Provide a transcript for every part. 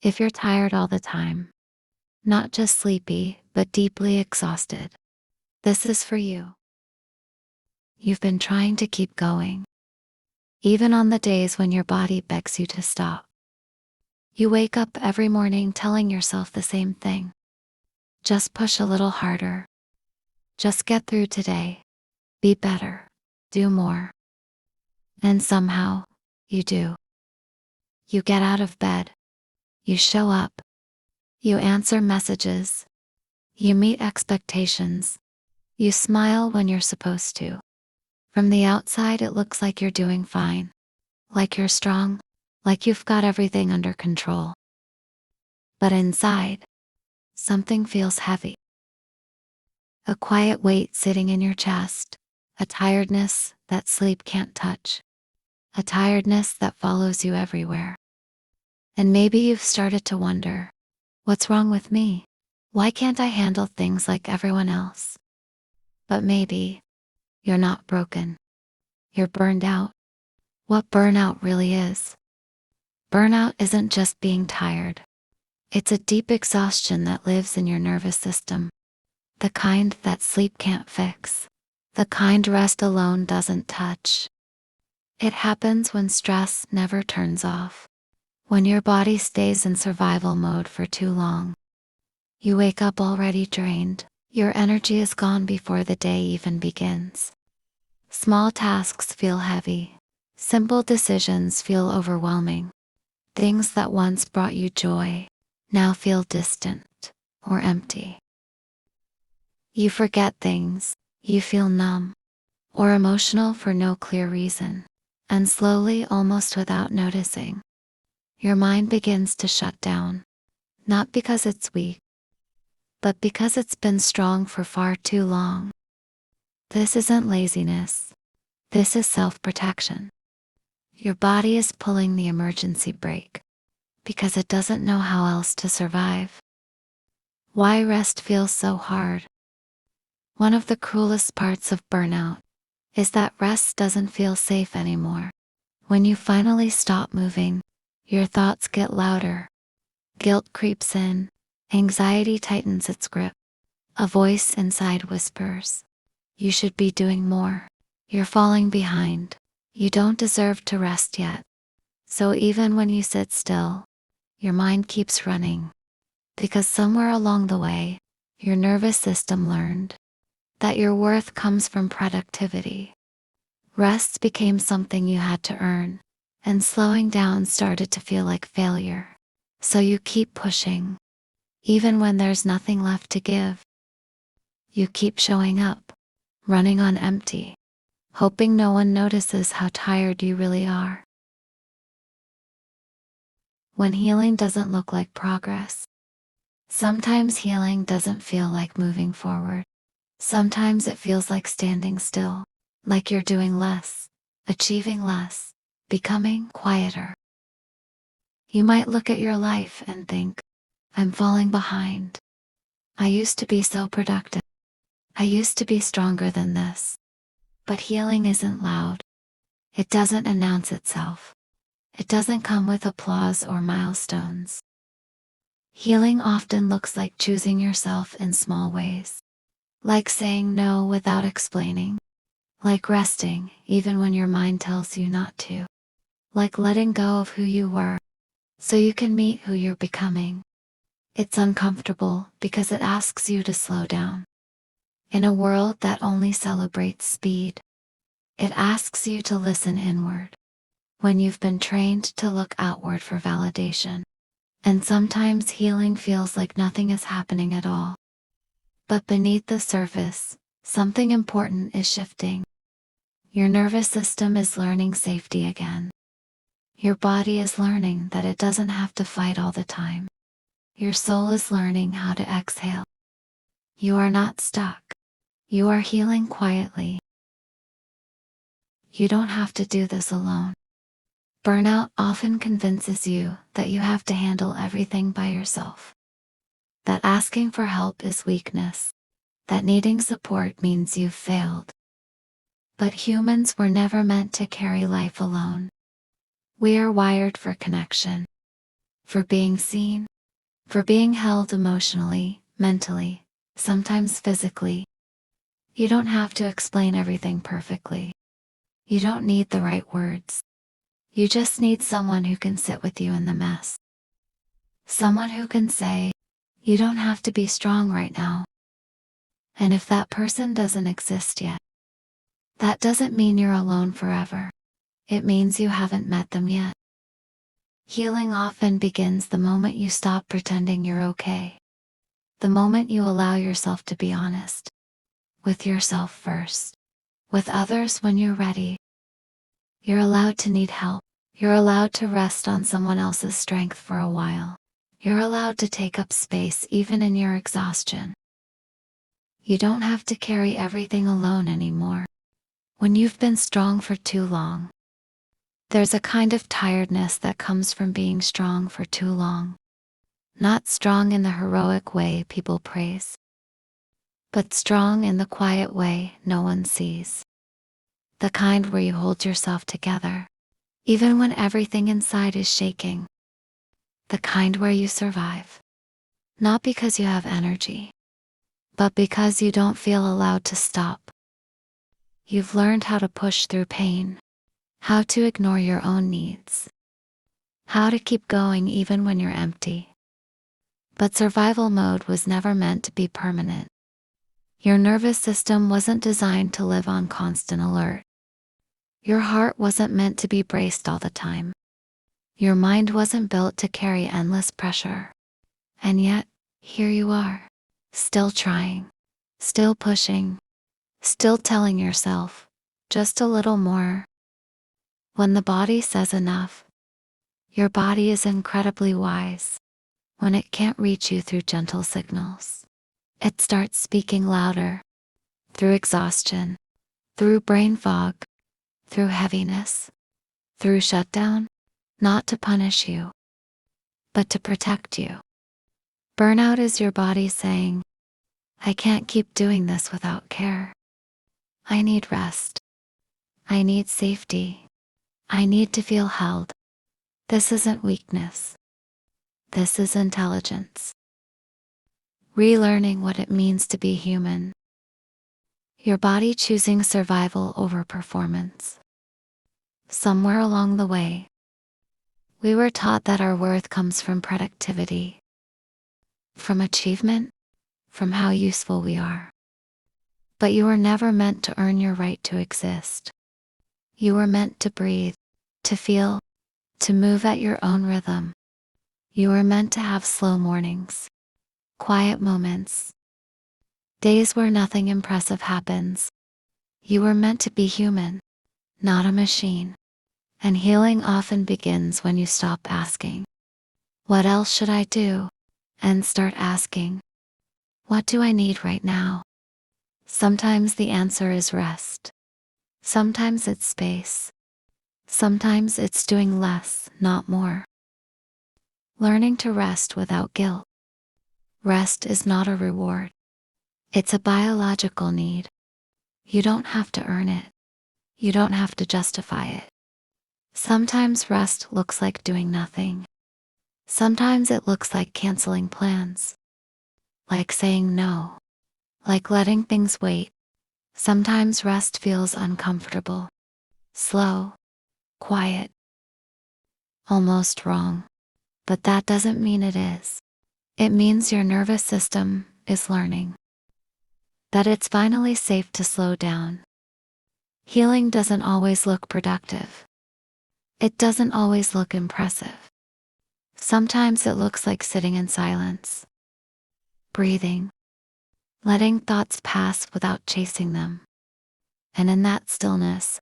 If you're tired all the time, not just sleepy, but deeply exhausted, this is for you. You've been trying to keep going, even on the days when your body begs you to stop. You wake up every morning telling yourself the same thing. Just push a little harder. Just get through today. Be better. Do more. And somehow, you do. You get out of bed. You show up. You answer messages. You meet expectations. You smile when you're supposed to. From the outside, it looks like you're doing fine. Like you're strong. Like you've got everything under control. But inside, something feels heavy. A quiet weight sitting in your chest. A tiredness that sleep can't touch. A tiredness that follows you everywhere. And maybe you've started to wonder, what's wrong with me? Why can't I handle things like everyone else? But maybe you're not broken. You're burned out. What burnout really is. Burnout isn't just being tired. It's a deep exhaustion that lives in your nervous system. The kind that sleep can't fix. The kind rest alone doesn't touch. It happens when stress never turns off. When your body stays in survival mode for too long. You wake up already drained. Your energy is gone before the day even begins. Small tasks feel heavy. Simple decisions feel overwhelming. Things that once brought you joy now feel distant or empty. You forget things. You feel numb or emotional for no clear reason. And slowly, almost without noticing, your mind begins to shut down. Not because it's weak, but because it's been strong for far too long. This isn't laziness. This is self-protection. Your body is pulling the emergency brake because it doesn't know how else to survive. Why rest feels so hard? One of the cruelest parts of burnout is that rest doesn't feel safe anymore. When you finally stop moving, your thoughts get louder. Guilt creeps in. Anxiety tightens its grip. A voice inside whispers, you should be doing more. You're falling behind. You don't deserve to rest yet. So even when you sit still, your mind keeps running. Because somewhere along the way, your nervous system learned that your worth comes from productivity. Rest became something you had to earn, and slowing down started to feel like failure. So you keep pushing, even when there's nothing left to give. You keep showing up, running on empty, hoping no one notices how tired you really are. When healing doesn't look like progress. Sometimes healing doesn't feel like moving forward. Sometimes it feels like standing still, like you're doing less, achieving less, becoming quieter. You might look at your life and think, I'm falling behind. I used to be so productive. I used to be stronger than this. But healing isn't loud. It doesn't announce itself. It doesn't come with applause or milestones. Healing often looks like choosing yourself in small ways. Like saying no without explaining. Like resting even when your mind tells you not to. Like letting go of who you were so you can meet who you're becoming. It's uncomfortable because it asks you to slow down. In a world that only celebrates speed, it asks you to listen inward when you've been trained to look outward for validation. And sometimes healing feels like nothing is happening at all. But beneath the surface, something important is shifting. Your nervous system is learning safety again. Your body is learning that it doesn't have to fight all the time. Your soul is learning how to exhale. You are not stuck. You are healing quietly. You don't have to do this alone. Burnout often convinces you that you have to handle everything by yourself. That asking for help is weakness. That needing support means you've failed. But humans were never meant to carry life alone. We are wired for connection. for being seen, for being held emotionally, mentally, sometimes physically. You don't have to explain everything perfectly. You don't need the right words. You just need someone who can sit with you in the mess. Someone who can say, you don't have to be strong right now. And if that person doesn't exist yet, that doesn't mean you're alone forever. It means you haven't met them yet. Healing often begins the moment you stop pretending you're okay. The moment you allow yourself to be honest. With yourself first. With others when you're ready. You're allowed to need help. You're allowed to rest on someone else's strength for a while. You're allowed to take up space even in your exhaustion. You don't have to carry everything alone anymore. When you've been strong for too long, there's a kind of tiredness that comes from being strong for too long. Not strong in the heroic way people praise, but strong in the quiet way no one sees. The kind where you hold yourself together, even when everything inside is shaking. The kind where you survive. Not because you have energy, but because you don't feel allowed to stop. You've learned how to push through pain, how to ignore your own needs, how to keep going even when you're empty. But survival mode was never meant to be permanent. Your nervous system wasn't designed to live on constant alert. Your heart wasn't meant to be braced all the time. Your mind wasn't built to carry endless pressure. And yet, here you are, still trying, still pushing, still telling yourself, just a little more. When the body says enough, your body is incredibly wise. When it can't reach you through gentle signals, it starts speaking louder, through exhaustion, through brain fog, through heaviness, through shutdown, not to punish you, but to protect you. Burnout is your body saying, I can't keep doing this without care. I need rest. I need safety. I need to feel held. This isn't weakness. This is intelligence. Relearning what it means to be human. Your body choosing survival over performance. Somewhere along the way, we were taught that our worth comes from productivity, from achievement, from how useful we are. But you were never meant to earn your right to exist. You were meant to breathe, to feel, to move at your own rhythm. You were meant to have slow mornings, quiet moments, days where nothing impressive happens. You were meant to be human, not a machine. And healing often begins when you stop asking, what else should I do? And start asking, what do I need right now? Sometimes the answer is rest. Sometimes it's space. Sometimes it's doing less, not more. Learning to rest without guilt. Rest is not a reward. It's a biological need. You don't have to earn it. You don't have to justify it. Sometimes rest looks like doing nothing. Sometimes it looks like canceling plans. Like saying no. Like letting things wait. Sometimes rest feels uncomfortable. Slow. Quiet. Almost wrong. But that doesn't mean it is. It means your nervous system is learning. That it's finally safe to slow down. Healing doesn't always look productive. It doesn't always look impressive. Sometimes it looks like sitting in silence. Breathing. Letting thoughts pass without chasing them. And in that stillness,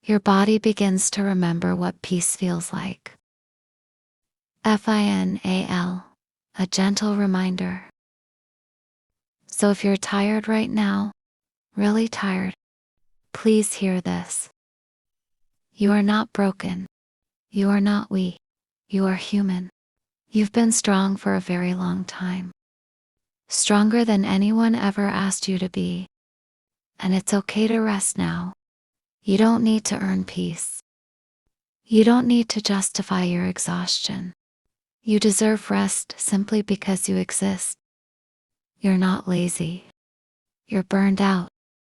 your body begins to remember what peace feels like. FINAL, a gentle reminder. So if you're tired right now, really tired, please hear this. You are not broken. You are not weak. You are human. You've been strong for a very long time. Stronger than anyone ever asked you to be. And it's okay to rest now. You don't need to earn peace. You don't need to justify your exhaustion. You deserve rest simply because you exist. You're not lazy. You're burned out.